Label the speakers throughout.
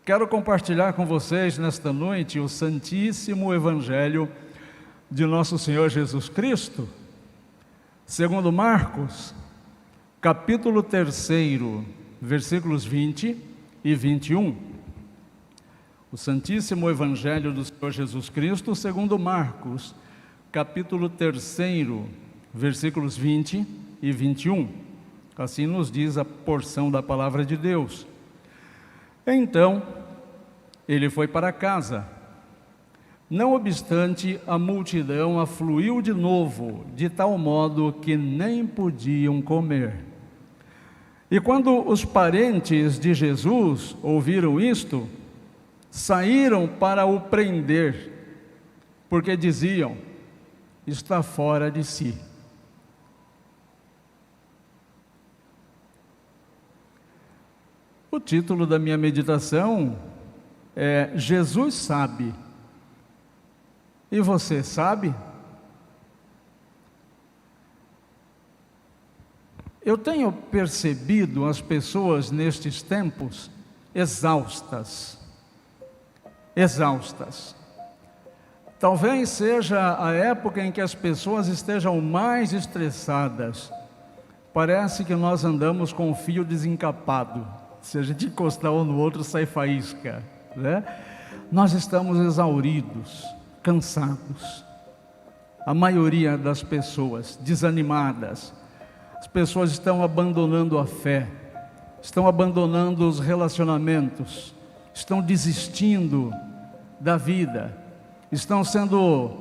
Speaker 1: Quero compartilhar com vocês nesta noite o Santíssimo Evangelho de nosso Senhor Jesus Cristo, segundo Marcos, capítulo 3, versículos 20 e 21. O Santíssimo Evangelho do Senhor Jesus Cristo, segundo Marcos, capítulo 3, versículos 20 e 21. Assim nos diz a porção da palavra de Deus. Então, ele foi para casa. Não obstante, a multidão afluiu de novo, de tal modo que nem podiam comer. E quando os parentes de Jesus ouviram isto, saíram para o prender, porque diziam: está fora de si. O título da minha meditação é Jesus sabe. E você sabe? Eu tenho percebido as pessoas nestes tempos exaustas. Talvez seja a época em que as pessoas estejam mais estressadas. Parece que nós andamos com o fio desencapado. Se a gente encostar um no outro, sai faísca, né? Nós estamos exauridos, cansados. A maioria das pessoas desanimadas. As pessoas estão abandonando a fé, estão abandonando os relacionamentos, estão desistindo da vida, estão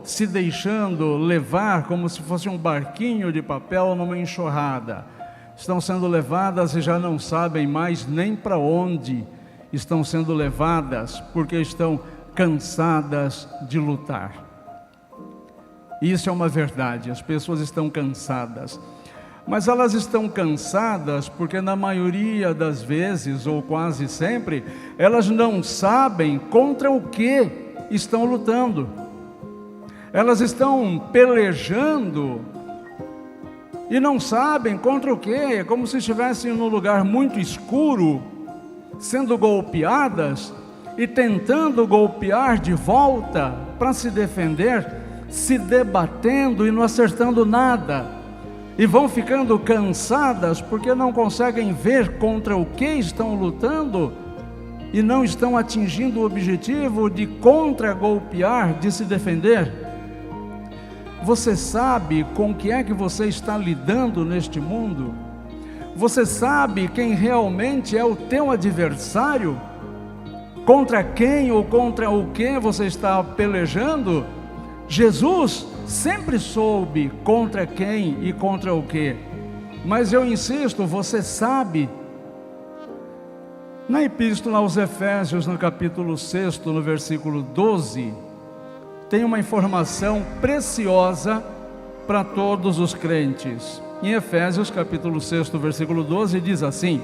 Speaker 1: se deixando levar como se fosse um barquinho de papel numa enxurrada. Estão sendo levadas e já não sabem mais nem para onde estão sendo levadas, porque estão cansadas de lutar. Isso é uma verdade, as pessoas estão cansadas. Mas elas estão cansadas porque na maioria das vezes, ou quase sempre, elas não sabem contra o que estão lutando. Elas estão pelejando e não sabem contra o que, é como se estivessem num lugar muito escuro, sendo golpeadas e tentando golpear de volta para se defender, se debatendo e não acertando nada. E vão ficando cansadas porque não conseguem ver contra o que estão lutando e não estão atingindo o objetivo de contra-golpear, de se defender. Você sabe com o que é que você está lidando neste mundo? Você sabe quem realmente é o teu adversário? Contra quem ou contra o que você está pelejando? Jesus sempre soube contra quem e contra o que. Mas eu insisto, você sabe. Na Epístola aos Efésios, no capítulo 6, no versículo 12, tem uma informação preciosa para todos os crentes. Em Efésios capítulo 6, versículo 12, diz assim: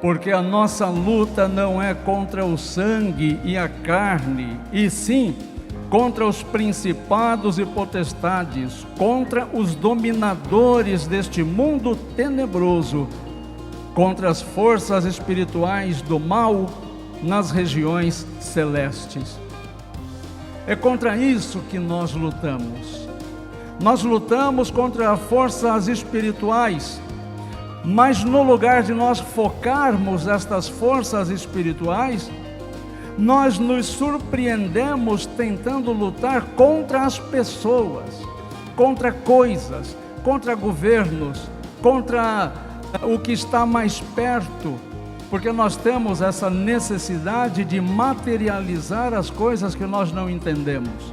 Speaker 1: porque a nossa luta não é contra o sangue e a carne, e sim contra os principados e potestades, contra os dominadores deste mundo tenebroso, contra as forças espirituais do mal nas regiões celestes. É contra isso que nós lutamos. Nós lutamos contra forças espirituais, mas no lugar de nós focarmos estas forças espirituais, nós nos surpreendemos tentando lutar contra as pessoas, contra coisas, contra governos, contra o que está mais perto, porque nós temos essa necessidade de materializar as coisas que nós não entendemos.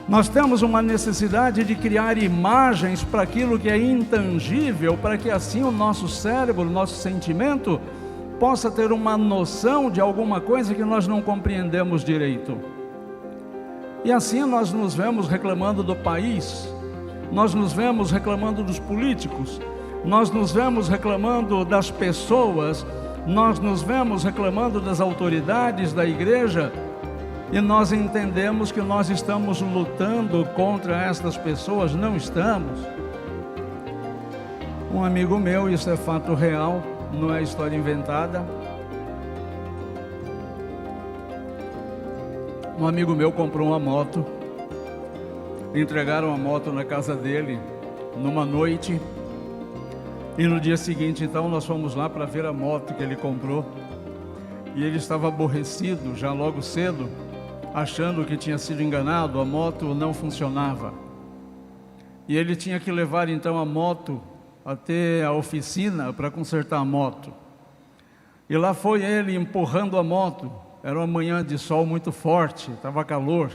Speaker 1: Nós temos uma necessidade de criar imagens para aquilo que é intangível, para que assim o nosso cérebro, o nosso sentimento, possa ter uma noção de alguma coisa que nós não compreendemos direito. E assim nós nos vemos reclamando do país, nós nos vemos reclamando dos políticos, nós nos vemos reclamando das pessoas, nós nos vemos reclamando das autoridades da igreja, e nós entendemos que nós estamos lutando contra estas pessoas. Não estamos. Um amigo meu, isso é fato real, não é história inventada, Um amigo meu comprou uma moto, entregaram a moto na casa dele numa noite, e no dia seguinte então nós fomos lá para ver a moto que ele comprou, e ele estava aborrecido já logo cedo, achando que tinha sido enganado, a moto não funcionava, e ele tinha que levar então a moto até a oficina para consertar a moto, e lá foi ele empurrando a moto. Era uma manhã de sol muito forte, estava calor,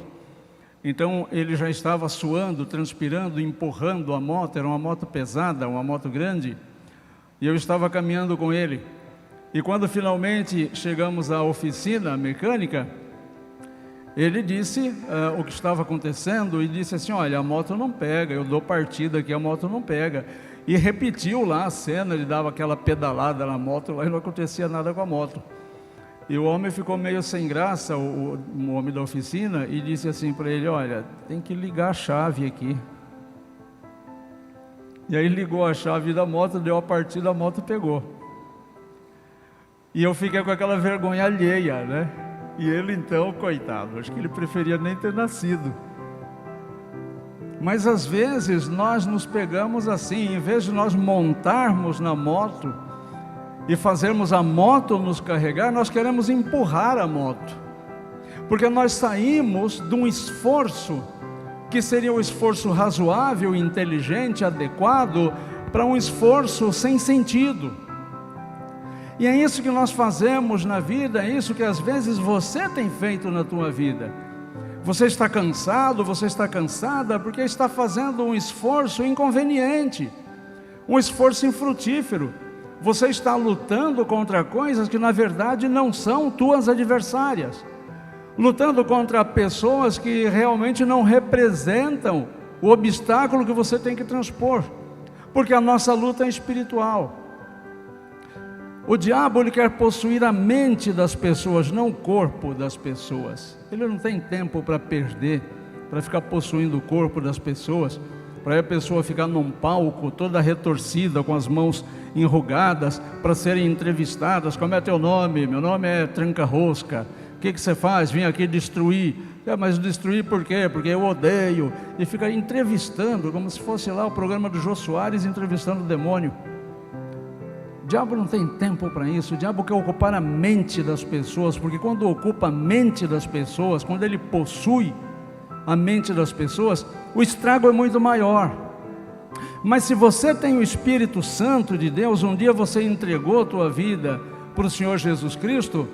Speaker 1: então ele já estava suando, transpirando, empurrando a moto. Era uma moto pesada, uma moto grande, e eu estava caminhando com ele. E quando finalmente chegamos à oficina mecânica, ele disse o que estava acontecendo e disse assim: olha, a moto não pega, eu dou partida aqui, a moto não pega. E repetiu lá a cena, ele dava aquela pedalada na moto lá e não acontecia nada com a moto. E o homem ficou meio sem graça, o homem da oficina, e disse assim para ele: olha, tem que ligar a chave aqui. E aí ligou a chave da moto, deu a partida, a moto pegou. E eu fiquei com aquela vergonha alheia, né? E ele então, coitado, acho que ele preferia nem ter nascido. Mas às vezes nós nos pegamos assim, em vez de nós montarmos na moto e fazermos a moto nos carregar, nós queremos empurrar a moto, porque nós saímos de um esforço que seria um esforço razoável, inteligente, adequado, para um esforço sem sentido. E é isso que nós fazemos na vida, é isso que às vezes você tem feito na tua vida. Você está cansado, você está cansada, porque está fazendo um esforço inconveniente, um esforço infrutífero. Você está lutando contra coisas que na verdade não são tuas adversárias, lutando contra pessoas que realmente não representam o obstáculo que você tem que transpor, porque a nossa luta é espiritual. O diabo, ele quer possuir a mente das pessoas, não o corpo das pessoas. Ele não tem tempo para perder, para ficar possuindo o corpo das pessoas, para a pessoa ficar num palco toda retorcida, com as mãos enrugadas, para serem entrevistadas. Como é teu nome? Meu nome é Tranca-Rosca. O que você faz? Vim aqui destruir. Mas destruir por quê? Porque eu odeio. E fica entrevistando, como se fosse lá o programa do Jô Soares entrevistando o demônio. O diabo não tem tempo para isso. O diabo quer ocupar a mente das pessoas, porque quando ocupa a mente das pessoas, quando ele possui a mente das pessoas, o estrago é muito maior. Mas se você tem o Espírito Santo de Deus, um dia você entregou a tua vida para o Senhor Jesus Cristo,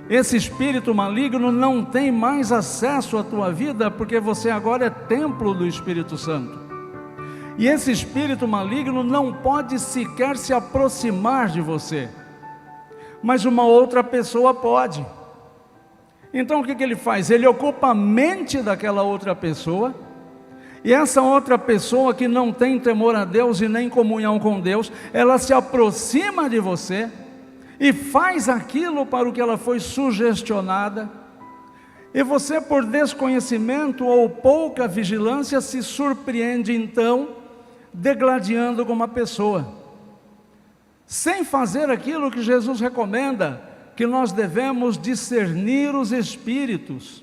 Speaker 1: esse espírito maligno não tem mais acesso à tua vida, porque você agora é templo do Espírito Santo. E esse espírito maligno não pode sequer se aproximar de você, mas uma outra pessoa pode. Então o que ele faz? Ele ocupa a mente daquela outra pessoa, e essa outra pessoa que não tem temor a Deus e nem comunhão com Deus, ela se aproxima de você e faz aquilo para o que ela foi sugestionada, e você, por desconhecimento ou pouca vigilância, se surpreende então degladiando com uma pessoa, sem fazer aquilo que Jesus recomenda, que nós devemos discernir os espíritos.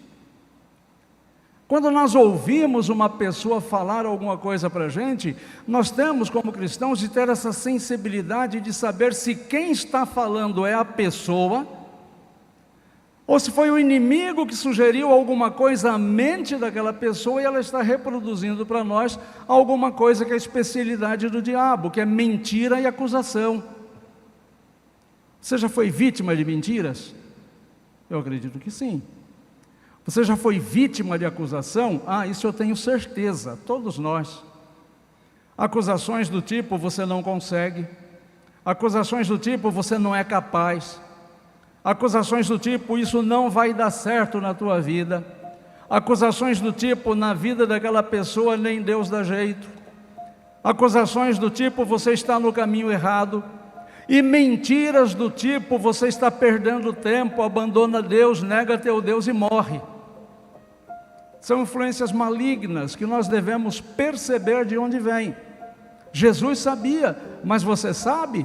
Speaker 1: Quando nós ouvimos uma pessoa falar alguma coisa para a gente, nós temos como cristãos de ter essa sensibilidade de saber se quem está falando é a pessoa, ou se foi o inimigo que sugeriu alguma coisa à mente daquela pessoa e ela está reproduzindo para nós alguma coisa que é a especialidade do diabo, que é mentira e acusação. Você já foi vítima de mentiras? Eu acredito que sim. Você já foi vítima de acusação? Isso eu tenho certeza, todos nós. Acusações do tipo, você não consegue. Acusações do tipo, você não é capaz. Acusações do tipo, isso não vai dar certo na tua vida. Acusações do tipo, na vida daquela pessoa nem Deus dá jeito. Acusações do tipo, você está no caminho errado. E mentiras do tipo, você está perdendo tempo, abandona Deus, nega teu Deus e morre. São influências malignas que nós devemos perceber de onde vêm. Jesus sabia, mas você sabe?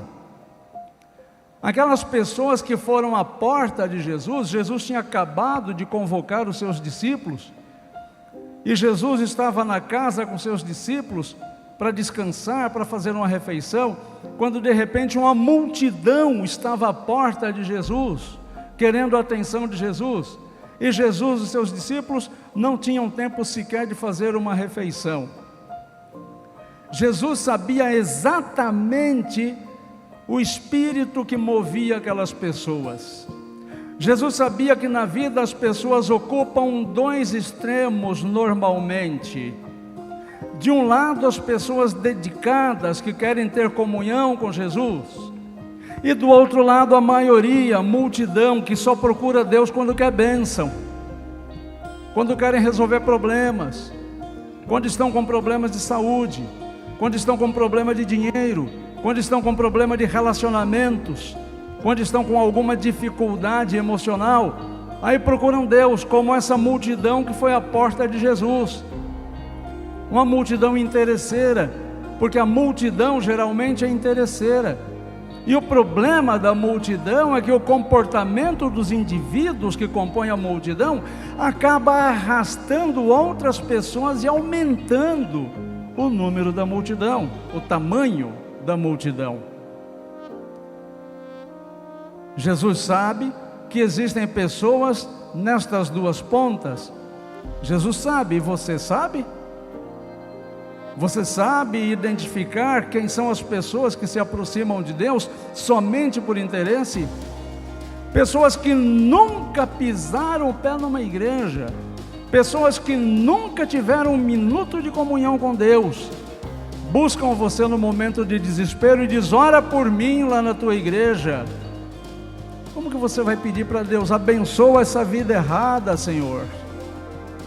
Speaker 1: Aquelas pessoas que foram à porta de Jesus, Jesus tinha acabado de convocar os seus discípulos, e Jesus estava na casa com seus discípulos para descansar, para fazer uma refeição, quando de repente uma multidão estava à porta de Jesus, querendo a atenção de Jesus, e Jesus e seus discípulos não tinham tempo sequer de fazer uma refeição. Jesus sabia exatamente o espírito que movia aquelas pessoas. Jesus sabia que na vida as pessoas ocupam dois extremos normalmente. De um lado, as pessoas dedicadas que querem ter comunhão com Jesus, e do outro lado, a maioria, a multidão que só procura Deus quando quer bênção, quando querem resolver problemas, quando estão com problemas de saúde, quando estão com problema de dinheiro, quando estão com problema de relacionamentos, quando estão com alguma dificuldade emocional, aí procuram Deus, como essa multidão que foi à porta de Jesus. Uma multidão interesseira, porque a multidão geralmente é interesseira. E o problema da multidão é que o comportamento dos indivíduos que compõem a multidão acaba arrastando outras pessoas e aumentando o número da multidão, o tamanho da multidão. Jesus sabe que existem pessoas nestas duas pontas. Jesus sabe, e você sabe? Você sabe identificar quem são as pessoas que se aproximam de Deus somente por interesse? Pessoas que nunca pisaram o pé numa igreja, pessoas que nunca tiveram um minuto de comunhão com Deus, buscam você no momento de desespero e diz: ora por mim lá na tua igreja. Como que você vai pedir para Deus: abençoa essa vida errada, Senhor?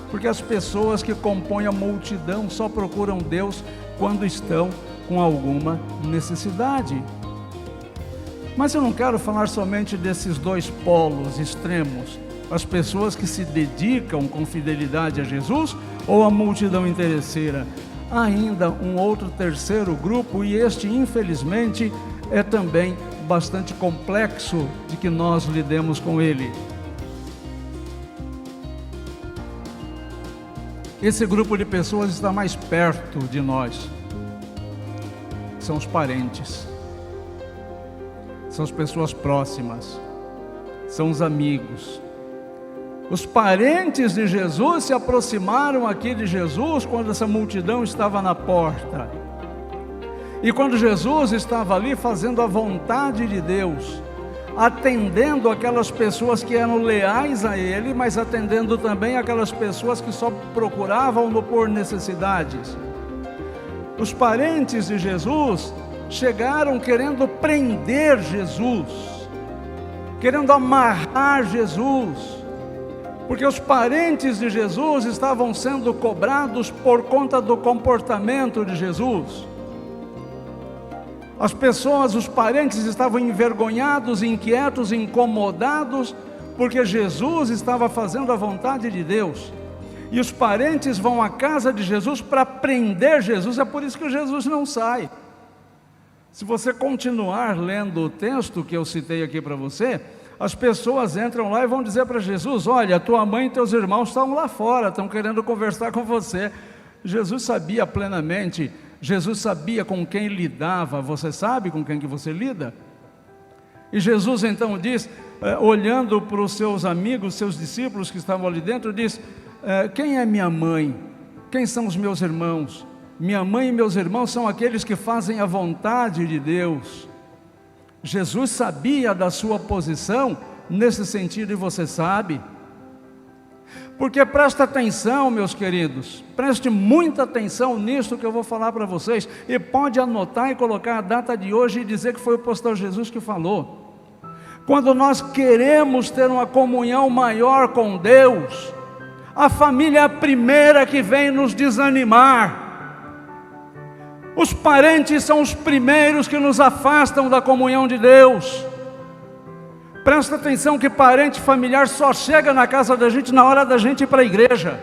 Speaker 1: Porque as pessoas que compõem a multidão só procuram Deus quando estão com alguma necessidade. Mas eu não quero falar somente desses dois polos extremos, as pessoas que se dedicam com fidelidade a Jesus ou a multidão interesseira. Há ainda um outro terceiro grupo, e este infelizmente é também bastante complexo de que nós lidemos com ele. Esse grupo de pessoas está mais perto de nós. São os parentes, são as pessoas próximas, são os amigos. Os parentes de Jesus se aproximaram aqui de Jesus quando essa multidão estava na porta. E quando Jesus estava ali fazendo a vontade de Deus, atendendo aquelas pessoas que eram leais a Ele, mas atendendo também aquelas pessoas que só procuravam-no por necessidades. Os parentes de Jesus chegaram querendo prender Jesus, querendo amarrar Jesus, porque os parentes de Jesus estavam sendo cobrados por conta do comportamento de Jesus. As pessoas, os parentes estavam envergonhados, inquietos, incomodados, porque Jesus estava fazendo a vontade de Deus. E os parentes vão à casa de Jesus para prender Jesus, é por isso que Jesus não sai. Se você continuar lendo o texto que eu citei aqui para você, as pessoas entram lá e vão dizer para Jesus: olha, tua mãe e teus irmãos estão lá fora, estão querendo conversar com você. Jesus sabia plenamente, Jesus sabia com quem lidava. Você sabe com quem que você lida? E Jesus então diz, olhando para os seus amigos, seus discípulos que estavam ali dentro, diz: quem é minha mãe? Quem são os meus irmãos? Minha mãe e meus irmãos são aqueles que fazem a vontade de Deus. Jesus sabia da sua posição nesse sentido, e você sabe. Porque presta atenção, meus queridos, preste muita atenção nisso que eu vou falar para vocês, e pode anotar e colocar a data de hoje e dizer que foi o pastor Jesus que falou. Quando nós queremos ter uma comunhão maior com Deus, a família é a primeira que vem nos desanimar. Os parentes são os primeiros que nos afastam da comunhão de Deus. Presta atenção que parente familiar só chega na casa da gente na hora da gente ir para a igreja.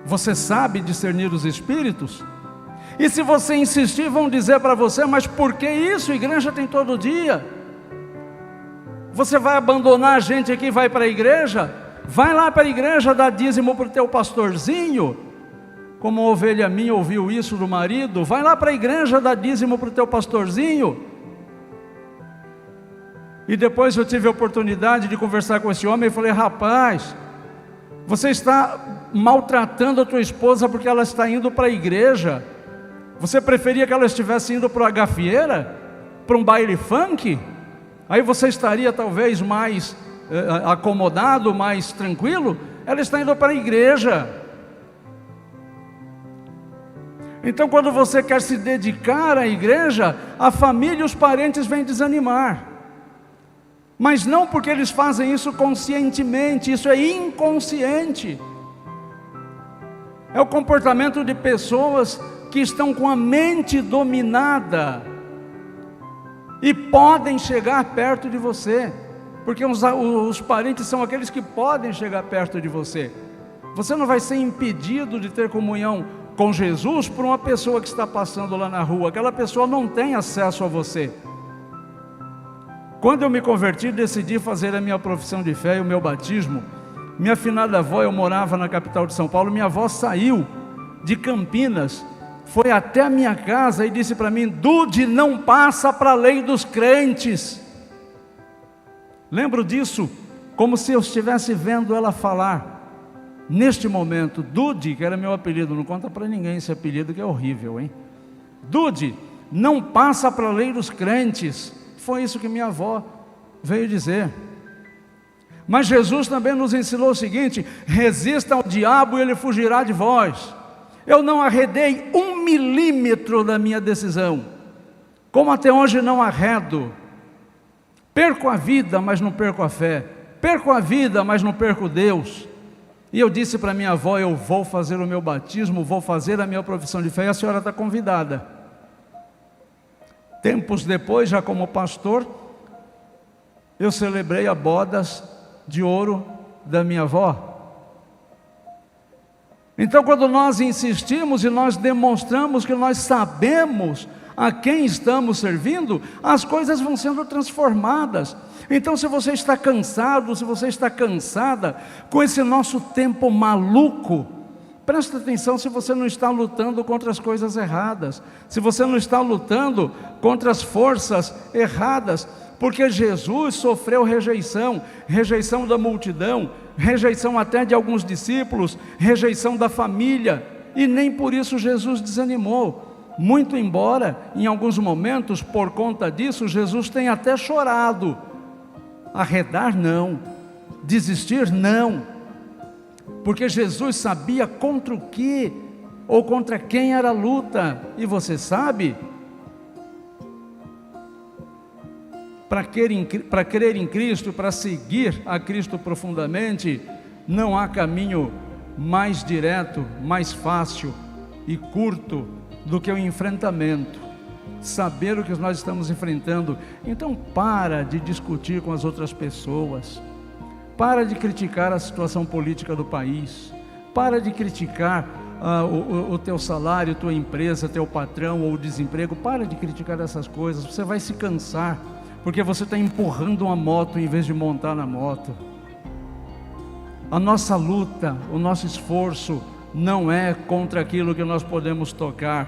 Speaker 1: Você sabe discernir os espíritos? E se você insistir, vão dizer para você: mas por que isso? A igreja tem todo dia. Você vai abandonar a gente aqui e vai para a igreja? Vai lá para a igreja dar dízimo para o teu pastorzinho. Como uma ovelha minha ouviu isso do marido: vai lá para a igreja dar dízimo para o teu pastorzinho. E depois eu tive a oportunidade de conversar com esse homem e falei: rapaz, você está maltratando a tua esposa porque ela está indo para a igreja. Você preferia que ela estivesse indo para uma gafieira? Para um baile funk? Aí você estaria talvez mais acomodado, mais tranquilo? Ela está indo para a igreja. Então, quando você quer se dedicar à igreja, a família e os parentes vêm desanimar. Mas não porque eles fazem isso conscientemente, isso é inconsciente. É o comportamento de pessoas que estão com a mente dominada e podem chegar perto de você, porque os parentes são aqueles que podem chegar perto de você. Você não vai ser impedido de ter comunhão com Jesus por uma pessoa que está passando lá na rua. Aquela pessoa não tem acesso a você. Quando eu me converti, decidi fazer a minha profissão de fé e o meu batismo. Minha finada avó, eu morava na capital de São Paulo, minha avó saiu de Campinas, foi até a minha casa e disse para mim: Dude, não passa para a lei dos crentes. Lembro disso como se eu estivesse vendo ela falar neste momento. Dude, que era meu apelido, não conta para ninguém esse apelido que é horrível, hein? Dude, não passa para a lei dos crentes. Foi isso que minha avó veio dizer. Mas Jesus também nos ensinou o seguinte: resista ao diabo e ele fugirá de vós. Eu não arredei 1 milímetro da minha decisão, como até hoje não arredo. Perco a vida, mas não perco a fé. Perco a vida, mas não perco Deus. E eu disse para minha avó: eu vou fazer o meu batismo, vou fazer a minha profissão de fé, e a senhora está convidada. Tempos depois, já como pastor, eu celebrei a bodas de ouro da minha avó. Então, quando nós insistimos e nós demonstramos que nós sabemos a quem estamos servindo, as coisas vão sendo transformadas. Então, se você está cansado, se você está cansada com esse nosso tempo maluco, presta atenção se você não está lutando contra as coisas erradas, se você não está lutando contra as forças erradas, porque Jesus sofreu rejeição, rejeição da multidão, rejeição até de alguns discípulos, rejeição da família, e nem por isso Jesus desanimou, muito embora em alguns momentos, por conta disso, Jesus tenha até chorado. Arredar não, desistir não, porque Jesus sabia contra o que ou contra quem era a luta. E você sabe, para crer em Cristo, para seguir a Cristo profundamente, não há caminho mais direto, mais fácil e curto do que o enfrentamento. Saber o que nós estamos enfrentando. Então para de discutir com as outras pessoas, para de criticar a situação política do país, para de criticar o teu salário, tua empresa, teu patrão ou o desemprego. Para de criticar essas coisas, você vai se cansar, porque você está empurrando uma moto em vez de montar na moto. A nossa luta, o nosso esforço não é contra aquilo que nós podemos tocar.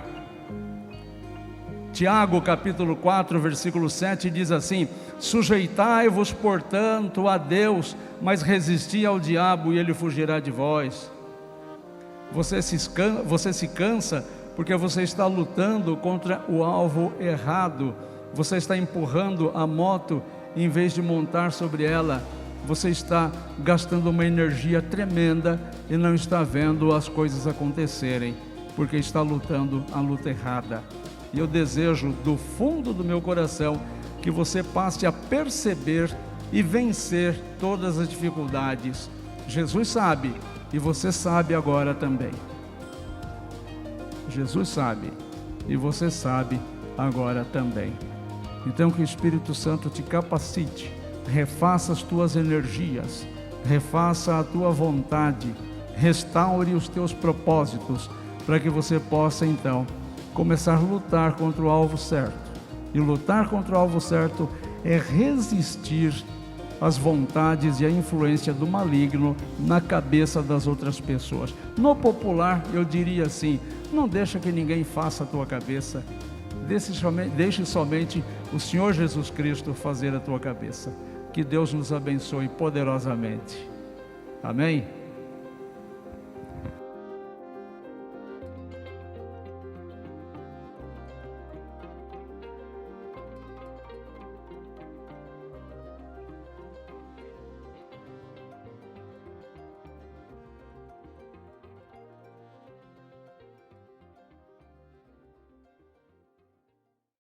Speaker 1: Tiago capítulo 4, versículo 7 diz assim: sujeitai-vos, portanto, a Deus, mas resisti ao diabo e ele fugirá de vós. Você se cansa porque você está lutando contra o alvo errado. Você está empurrando a moto em vez de montar sobre ela. Você está gastando uma energia tremenda e não está vendo as coisas acontecerem, porque está lutando a luta errada. E eu desejo do fundo do meu coração que você passe a perceber e vencer todas as dificuldades. Jesus sabe e você sabe agora também. Jesus sabe e você sabe agora também. Então que o Espírito Santo te capacite, refaça as tuas energias, refaça a tua vontade, restaure os teus propósitos, para que você possa então começar a lutar contra o alvo certo. E lutar contra o alvo certo é resistir às vontades e à influência do maligno na cabeça das outras pessoas. No popular, eu diria assim: não deixa que ninguém faça a tua cabeça, deixe somente o Senhor Jesus Cristo fazer a tua cabeça. Que Deus nos abençoe poderosamente. Amém?